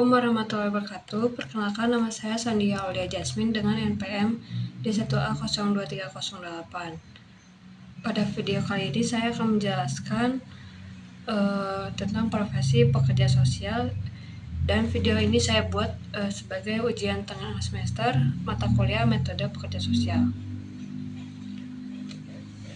Assalamualaikum warahmatullahi wabarakatuh. Perkenalkan, nama saya Sandia Aulia Jasmine dengan NPM D1A02308. Pada video kali ini saya akan menjelaskan tentang profesi pekerja sosial, dan video ini saya buat sebagai ujian tengah semester mata kuliah metode pekerja sosial.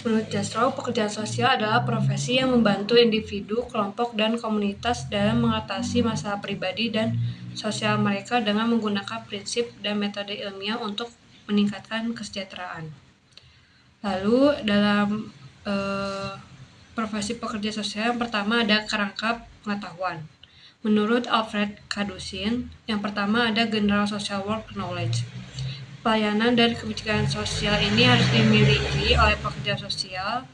Menurut Jastrow, pekerjaan sosial adalah profesi yang membantu individu, kelompok, dan komunitas dalam mengatasi masalah pribadi dan sosial mereka dengan menggunakan prinsip dan metode ilmiah untuk meningkatkan kesejahteraan. Lalu dalam profesi pekerja sosial yang pertama ada kerangka pengetahuan. Menurut Alfred Kadusin, yang pertama ada General Social Work Knowledge. Pelayanan dan kebijakan sosial ini harus dimiliki oleh pekerja sosial,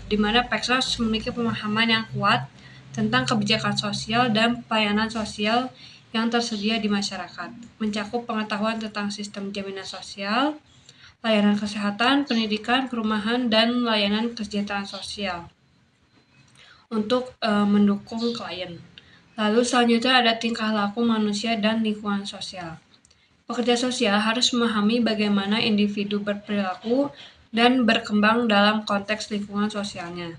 di mana Peksos memiliki pemahaman yang kuat tentang kebijakan sosial dan pelayanan sosial yang tersedia di masyarakat, mencakup pengetahuan tentang sistem jaminan sosial, layanan kesehatan, pendidikan, perumahan, dan layanan kesejahteraan sosial untuk mendukung klien. Lalu selanjutnya ada tingkah laku manusia dan lingkungan sosial. Pekerja sosial harus memahami bagaimana individu berperilaku dan berkembang dalam konteks lingkungan sosialnya.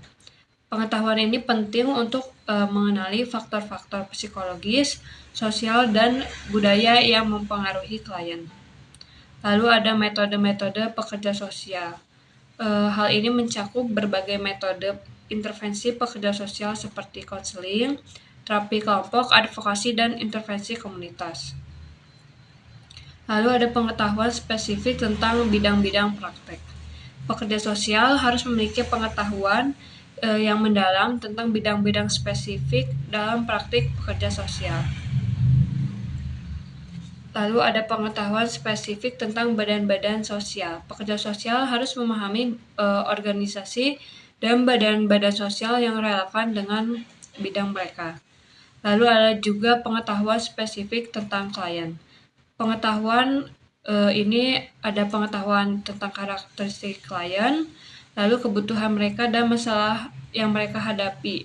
Pengetahuan ini penting untuk mengenali faktor-faktor psikologis, sosial, dan budaya yang mempengaruhi klien. Lalu ada metode-metode pekerja sosial. Hal ini mencakup berbagai metode intervensi pekerja sosial seperti konseling, terapi kelompok, advokasi, dan intervensi komunitas. Lalu ada pengetahuan spesifik tentang bidang-bidang praktek. Pekerja sosial harus memiliki pengetahuan yang mendalam tentang bidang-bidang spesifik dalam praktik pekerja sosial. Lalu ada pengetahuan spesifik tentang badan-badan sosial. Pekerja sosial harus memahami organisasi dan badan-badan sosial yang relevan dengan bidang mereka. Lalu ada juga pengetahuan spesifik tentang klien. Pengetahuan ini ada pengetahuan tentang karakteristik klien, lalu kebutuhan mereka dan masalah yang mereka hadapi.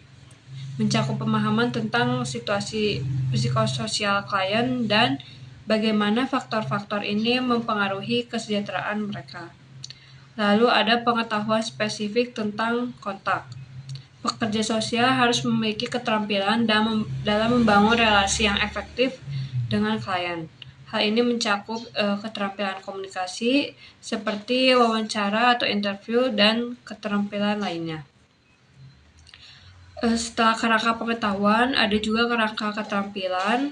Mencakup pemahaman tentang situasi psikososial klien dan bagaimana faktor-faktor ini mempengaruhi kesejahteraan mereka. Lalu ada pengetahuan spesifik tentang kontak. Pekerja sosial harus memiliki keterampilan dalam membangun relasi yang efektif dengan klien. Hal ini mencakup keterampilan komunikasi seperti wawancara atau interview dan keterampilan lainnya. Setelah kerangka pengetahuan, ada juga kerangka keterampilan.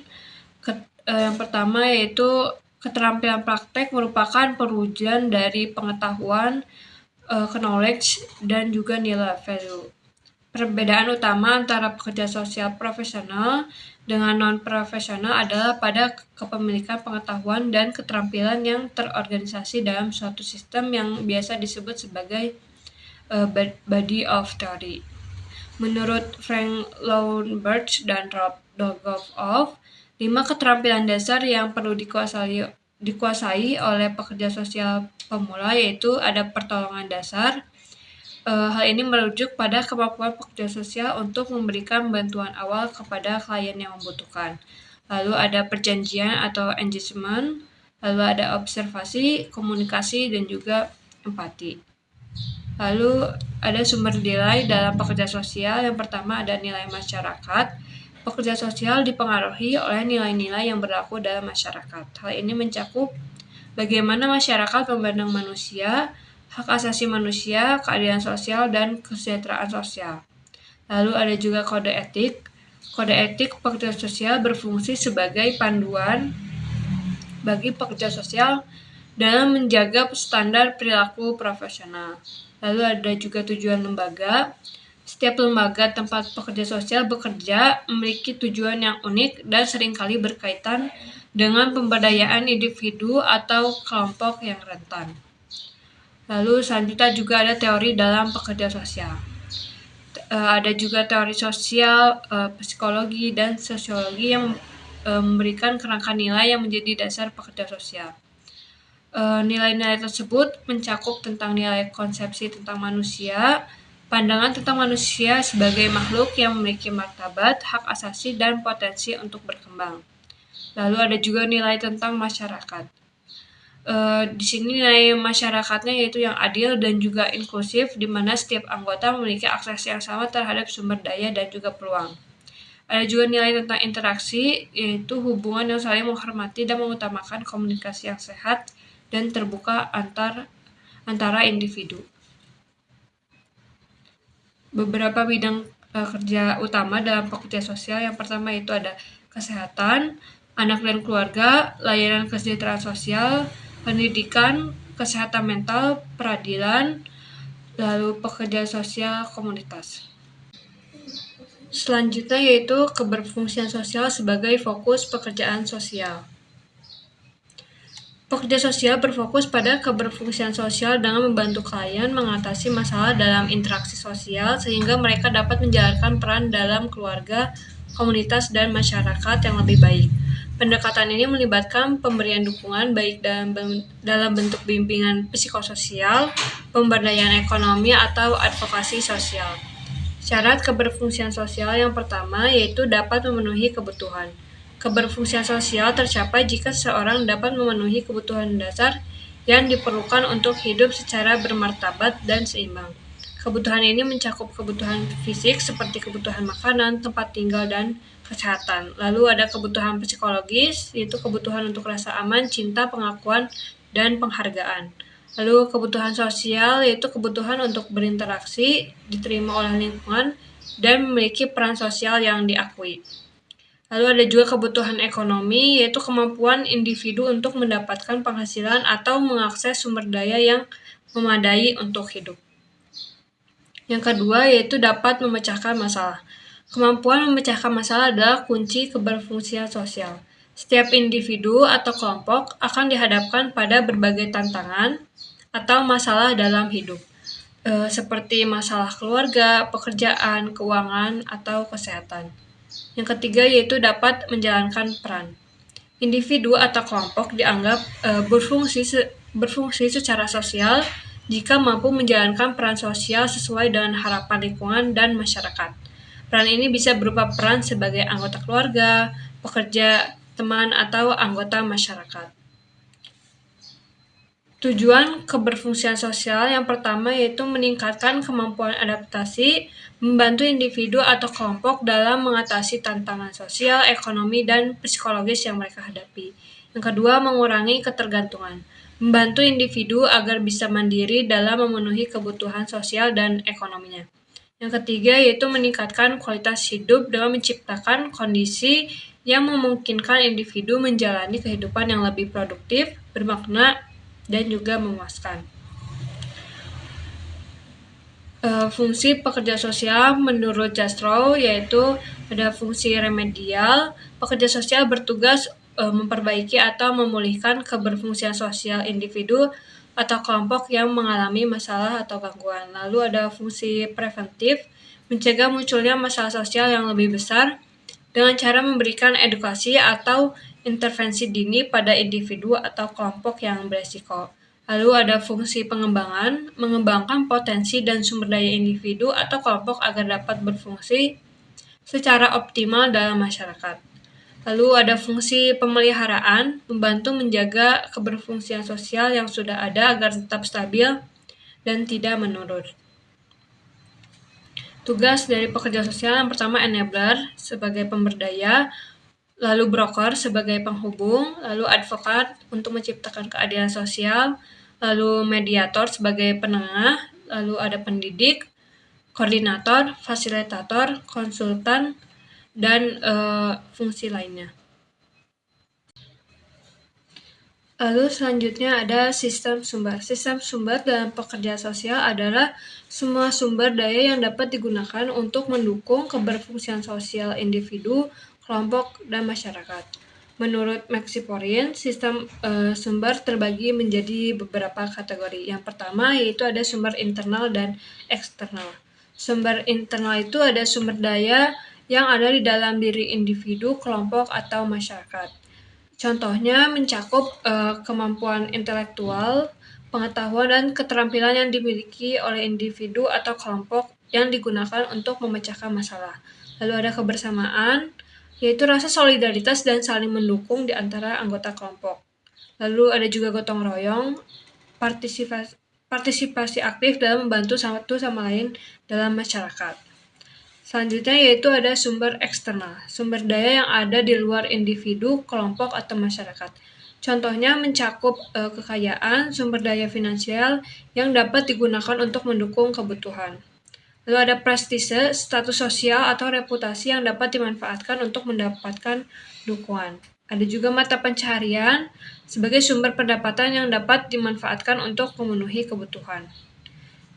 Yang pertama yaitu keterampilan praktek merupakan perwujudan dari pengetahuan, knowledge, dan juga nilai value. Perbedaan utama antara pekerja sosial profesional dengan non-profesional adalah pada kepemilikan pengetahuan dan keterampilan yang terorganisasi dalam suatu sistem yang biasa disebut sebagai body of theory. Menurut Frank Lowenberg dan Rob Dolgoff, 5 keterampilan dasar yang perlu dikuasai oleh pekerja sosial pemula yaitu ada pertolongan dasar. Hal ini merujuk pada kemampuan pekerja sosial untuk memberikan bantuan awal kepada klien yang membutuhkan. Lalu ada perjanjian atau engagement, lalu ada observasi, komunikasi, dan juga empati. Lalu ada sumber nilai dalam pekerja sosial. Yang pertama ada nilai masyarakat. Pekerja sosial dipengaruhi oleh nilai-nilai yang berlaku dalam masyarakat. Hal ini mencakup bagaimana masyarakat memandang manusia, hak asasi manusia, keadilan sosial, dan kesejahteraan sosial. Lalu ada juga kode etik. Kode etik pekerja sosial berfungsi sebagai panduan bagi pekerja sosial dalam menjaga standar perilaku profesional. Lalu ada juga tujuan lembaga. Setiap lembaga tempat pekerja sosial bekerja memiliki tujuan yang unik dan seringkali berkaitan dengan pemberdayaan individu atau kelompok yang rentan. Lalu selanjutnya juga ada teori dalam pekerja sosial. Ada juga teori sosial, psikologi, dan sosiologi yang memberikan kerangka nilai yang menjadi dasar pekerja sosial. Nilai-nilai tersebut mencakup tentang nilai konsepsi tentang manusia, pandangan tentang manusia sebagai makhluk yang memiliki martabat, hak asasi, dan potensi untuk berkembang. Lalu ada juga nilai tentang masyarakat. Di sini nilai masyarakatnya yaitu yang adil dan juga inklusif, di mana setiap anggota memiliki akses yang sama terhadap sumber daya dan juga peluang. Ada juga nilai tentang interaksi, yaitu hubungan yang saling menghormati dan mengutamakan komunikasi yang sehat dan terbuka antara individu. Beberapa bidang kerja utama dalam pekerja sosial, yang pertama itu ada kesehatan, anak dan keluarga, layanan kesejahteraan sosial, pendidikan, kesehatan mental, peradilan, lalu pekerja sosial komunitas. Selanjutnya yaitu keberfungsian sosial sebagai fokus pekerjaan sosial. Pekerja sosial berfokus pada keberfungsian sosial dengan membantu klien mengatasi masalah dalam interaksi sosial sehingga mereka dapat menjalankan peran dalam keluarga, komunitas, dan masyarakat yang lebih baik. Pendekatan ini melibatkan pemberian dukungan baik dalam bentuk bimbingan psikososial, pemberdayaan ekonomi, atau advokasi sosial. Syarat keberfungsian sosial yang pertama yaitu dapat memenuhi kebutuhan. Keberfungsian sosial tercapai jika seseorang dapat memenuhi kebutuhan dasar yang diperlukan untuk hidup secara bermartabat dan seimbang. Kebutuhan ini mencakup kebutuhan fisik seperti kebutuhan makanan, tempat tinggal, dan kesehatan. Lalu ada kebutuhan psikologis, yaitu kebutuhan untuk rasa aman, cinta, pengakuan, dan penghargaan. Lalu kebutuhan sosial yaitu kebutuhan untuk berinteraksi, diterima oleh lingkungan, dan memiliki peran sosial yang diakui. Lalu ada juga kebutuhan ekonomi, yaitu kemampuan individu untuk mendapatkan penghasilan atau mengakses sumber daya yang memadai untuk hidup. Yang kedua yaitu dapat memecahkan masalah. Kemampuan memecahkan masalah adalah kunci keberfungsian sosial. Setiap individu atau kelompok akan dihadapkan pada berbagai tantangan atau masalah dalam hidup, seperti masalah keluarga, pekerjaan, keuangan, atau kesehatan. Yang ketiga yaitu dapat menjalankan peran. Individu atau kelompok dianggap berfungsi secara sosial jika mampu menjalankan peran sosial sesuai dengan harapan lingkungan dan masyarakat. Peran ini bisa berupa peran sebagai anggota keluarga, pekerja, teman, atau anggota masyarakat. Tujuan keberfungsian sosial yang pertama yaitu meningkatkan kemampuan adaptasi, membantu individu atau kelompok dalam mengatasi tantangan sosial, ekonomi, dan psikologis yang mereka hadapi. Yang kedua, mengurangi ketergantungan, membantu individu agar bisa mandiri dalam memenuhi kebutuhan sosial dan ekonominya. Yang ketiga yaitu meningkatkan kualitas hidup dengan menciptakan kondisi yang memungkinkan individu menjalani kehidupan yang lebih produktif, bermakna, dan juga memuaskan. Fungsi pekerja sosial menurut Jastrow yaitu ada fungsi remedial. Pekerja sosial bertugas memperbaiki atau memulihkan keberfungsian sosial individu atau kelompok yang mengalami masalah atau gangguan. Lalu ada fungsi preventif, mencegah munculnya masalah sosial yang lebih besar dengan cara memberikan edukasi atau intervensi dini pada individu atau kelompok yang beresiko. Lalu ada fungsi pengembangan, mengembangkan potensi dan sumber daya individu atau kelompok agar dapat berfungsi secara optimal dalam masyarakat. Lalu ada fungsi pemeliharaan, membantu menjaga keberfungsian sosial yang sudah ada agar tetap stabil dan tidak menurun. Tugas dari pekerja sosial yang pertama enabler sebagai pemberdaya, lalu broker sebagai penghubung, lalu advokat untuk menciptakan keadilan sosial, lalu mediator sebagai penengah, lalu ada pendidik, koordinator, fasilitator, konsultan, dan fungsi lainnya. Lalu selanjutnya ada sistem sumber. Sistem sumber dalam pekerja sosial adalah semua sumber daya yang dapat digunakan untuk mendukung keberfungsian sosial individu, kelompok, dan masyarakat. Menurut Maxiporin, sistem sumber terbagi menjadi beberapa kategori. Yang pertama yaitu ada sumber internal dan eksternal. Sumber internal itu ada sumber daya yang ada di dalam diri individu, kelompok, atau masyarakat. Contohnya mencakup kemampuan intelektual, pengetahuan, dan keterampilan yang dimiliki oleh individu atau kelompok yang digunakan untuk memecahkan masalah. Lalu ada kebersamaan, yaitu rasa solidaritas dan saling mendukung di antara anggota kelompok. Lalu ada juga gotong royong, partisipasi aktif dalam membantu satu sama lain dalam masyarakat. Selanjutnya yaitu ada sumber eksternal, sumber daya yang ada di luar individu, kelompok, atau masyarakat. Contohnya mencakup kekayaan, sumber daya finansial yang dapat digunakan untuk mendukung kebutuhan. Lalu ada prestise, status sosial atau reputasi yang dapat dimanfaatkan untuk mendapatkan dukungan. Ada juga mata pencaharian sebagai sumber pendapatan yang dapat dimanfaatkan untuk memenuhi kebutuhan.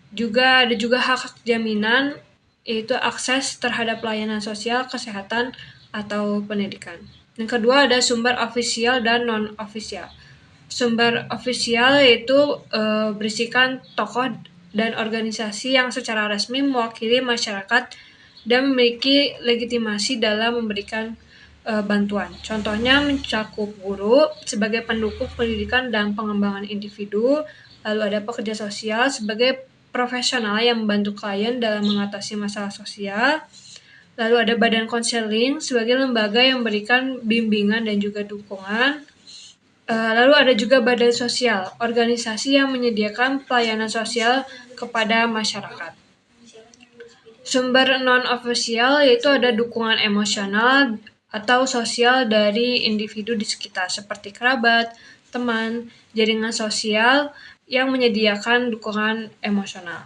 Ada juga hak jaminan, yaitu akses terhadap layanan sosial, kesehatan, atau pendidikan. Yang kedua ada sumber ofisial dan non-ofisial. Sumber ofisial yaitu berisikan tokoh dan organisasi yang secara resmi mewakili masyarakat dan memiliki legitimasi dalam memberikan bantuan. Contohnya mencakup guru sebagai pendukung pendidikan dan pengembangan individu, lalu ada pekerja sosial sebagai profesional yang membantu klien dalam mengatasi masalah sosial, lalu ada badan konseling sebagai lembaga yang memberikan bimbingan dan juga dukungan, lalu ada juga badan sosial, organisasi yang menyediakan pelayanan sosial kepada masyarakat. Sumber non-ofisial yaitu ada dukungan emosional atau sosial dari individu di sekitar seperti kerabat, teman, jaringan sosial yang menyediakan dukungan emosional.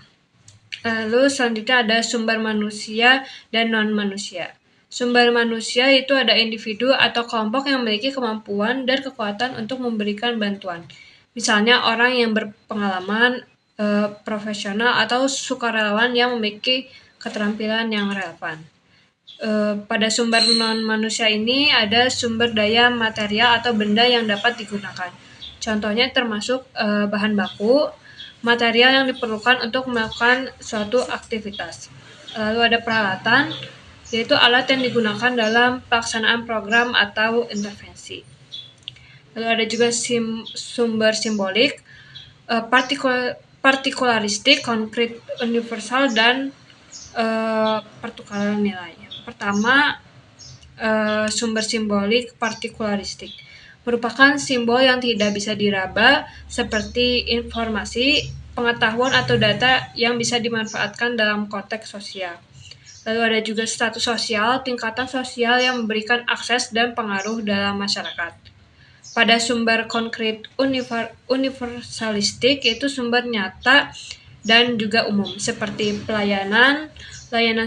Lalu selanjutnya ada sumber manusia dan non-manusia. Sumber manusia itu ada individu atau kelompok yang memiliki kemampuan dan kekuatan untuk memberikan bantuan. Misalnya orang yang berpengalaman, profesional, atau sukarelawan yang memiliki keterampilan yang relevan. Pada sumber non-manusia ini ada sumber daya material atau benda yang dapat digunakan. Contohnya termasuk bahan baku, material yang diperlukan untuk melakukan suatu aktivitas. Lalu ada peralatan, yaitu alat yang digunakan dalam pelaksanaan program atau intervensi. Lalu ada juga sumber simbolik, partikularistik, konkret, universal, dan pertukaran nilai. Pertama, sumber simbolik partikularistik merupakan simbol yang tidak bisa diraba seperti informasi, pengetahuan, atau data yang bisa dimanfaatkan dalam konteks sosial. Lalu ada juga status sosial, tingkatan sosial yang memberikan akses dan pengaruh dalam masyarakat. Pada sumber konkret universalistik yaitu sumber nyata dan juga umum seperti layanan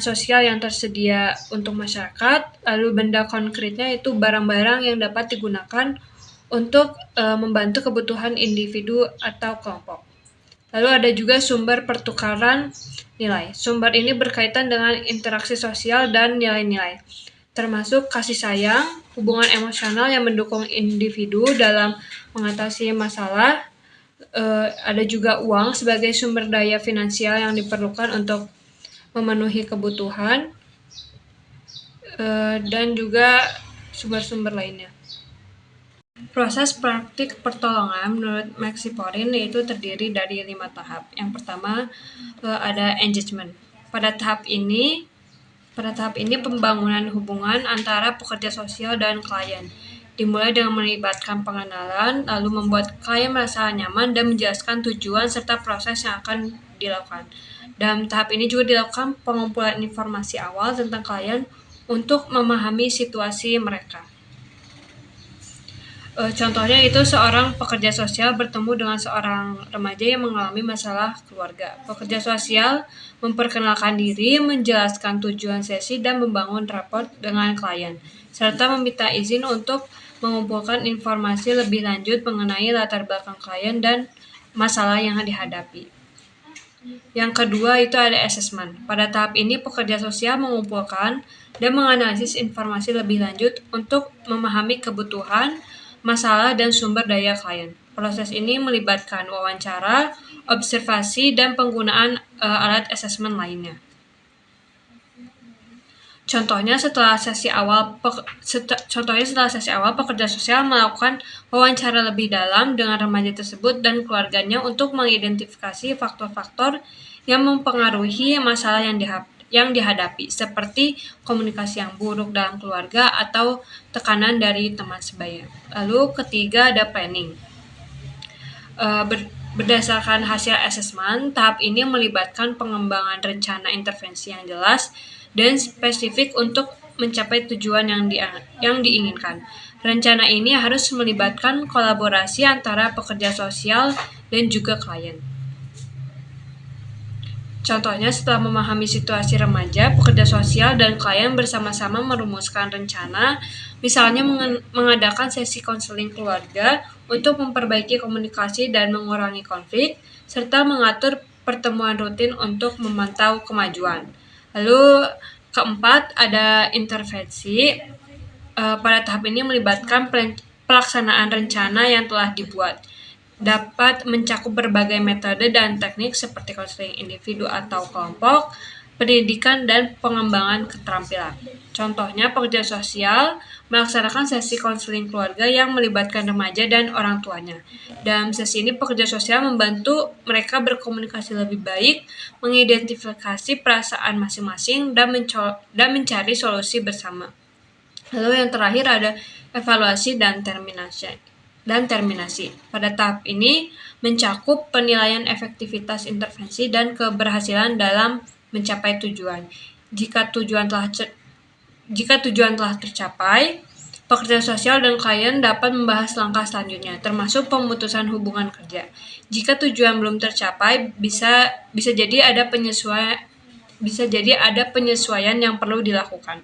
sosial yang tersedia untuk masyarakat, lalu benda konkretnya itu barang-barang yang dapat digunakan untuk membantu kebutuhan individu atau kelompok. Lalu ada juga sumber pertukaran nilai. Sumber ini berkaitan dengan interaksi sosial dan nilai-nilai, termasuk kasih sayang, hubungan emosional yang mendukung individu dalam mengatasi masalah. Ada juga uang sebagai sumber daya finansial yang diperlukan untuk memenuhi kebutuhan, dan juga sumber-sumber lainnya. Proses praktik pertolongan menurut Maxiporin yaitu terdiri dari 5 tahap. Yang pertama ada engagement. Pada tahap ini pembangunan hubungan antara pekerja sosial dan klien dimulai dengan melibatkan pengenalan, lalu membuat klien merasa nyaman dan menjelaskan tujuan serta proses yang akan dilakukan. Dalam tahap ini juga dilakukan pengumpulan informasi awal tentang klien untuk memahami situasi mereka. Contohnya itu seorang pekerja sosial bertemu dengan seorang remaja yang mengalami masalah keluarga. Pekerja sosial memperkenalkan diri, menjelaskan tujuan sesi, dan membangun raport dengan klien, serta meminta izin untuk mengumpulkan informasi lebih lanjut mengenai latar belakang klien dan masalah yang dihadapi. Yang kedua itu ada assessment. Pada tahap ini pekerja sosial mengumpulkan dan menganalisis informasi lebih lanjut untuk memahami kebutuhan, masalah, dan sumber daya klien. Proses ini melibatkan wawancara, observasi, dan penggunaan alat asesmen lainnya. Contohnya setelah sesi awal pekerja sosial melakukan wawancara lebih dalam dengan remaja tersebut dan keluarganya untuk mengidentifikasi faktor-faktor yang mempengaruhi masalah yang yang dihadapi, seperti komunikasi yang buruk dalam keluarga atau tekanan dari teman sebaya. Lalu ketiga ada planning. Berdasarkan hasil asesmen, tahap ini melibatkan pengembangan rencana intervensi yang jelas dan spesifik untuk mencapai tujuan yang diinginkan. Rencana ini harus melibatkan kolaborasi antara pekerja sosial dan juga klien. Contohnya, setelah memahami situasi remaja, pekerja sosial dan klien bersama-sama merumuskan rencana, misalnya mengadakan sesi konseling keluarga untuk memperbaiki komunikasi dan mengurangi konflik, serta mengatur pertemuan rutin untuk memantau kemajuan. Lalu keempat, ada intervensi. Pada tahap ini melibatkan pelaksanaan rencana yang telah dibuat. Dapat mencakup berbagai metode dan teknik seperti konseling individu atau kelompok, pendidikan, dan pengembangan keterampilan. Contohnya, pekerja sosial melaksanakan sesi konseling keluarga yang melibatkan remaja dan orang tuanya. Dalam sesi ini, pekerja sosial membantu mereka berkomunikasi lebih baik, mengidentifikasi perasaan masing-masing, dan mencari solusi bersama. Lalu yang terakhir ada evaluasi dan terminasi. Pada tahap ini mencakup penilaian efektivitas intervensi dan keberhasilan dalam mencapai tujuan. Jika tujuan telah tercapai, pekerja sosial dan klien dapat membahas langkah selanjutnya, termasuk pemutusan hubungan kerja. Jika tujuan belum tercapai, bisa jadi ada penyesuaian yang perlu dilakukan.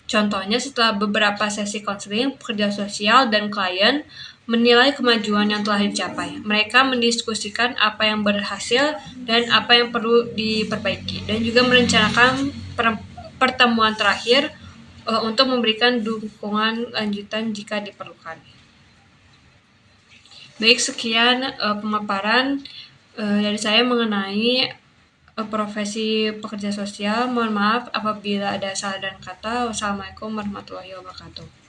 Contohnya, setelah beberapa sesi konseling, pekerja sosial dan klien menilai kemajuan yang telah dicapai. Mereka mendiskusikan apa yang berhasil dan apa yang perlu diperbaiki, dan juga merencanakan pertemuan terakhir untuk memberikan dukungan lanjutan jika diperlukan. Baik, sekian pemaparan dari saya mengenai profesi pekerja sosial. Mohon maaf apabila ada salah dan kata. Wassalamualaikum warahmatullahi wabarakatuh.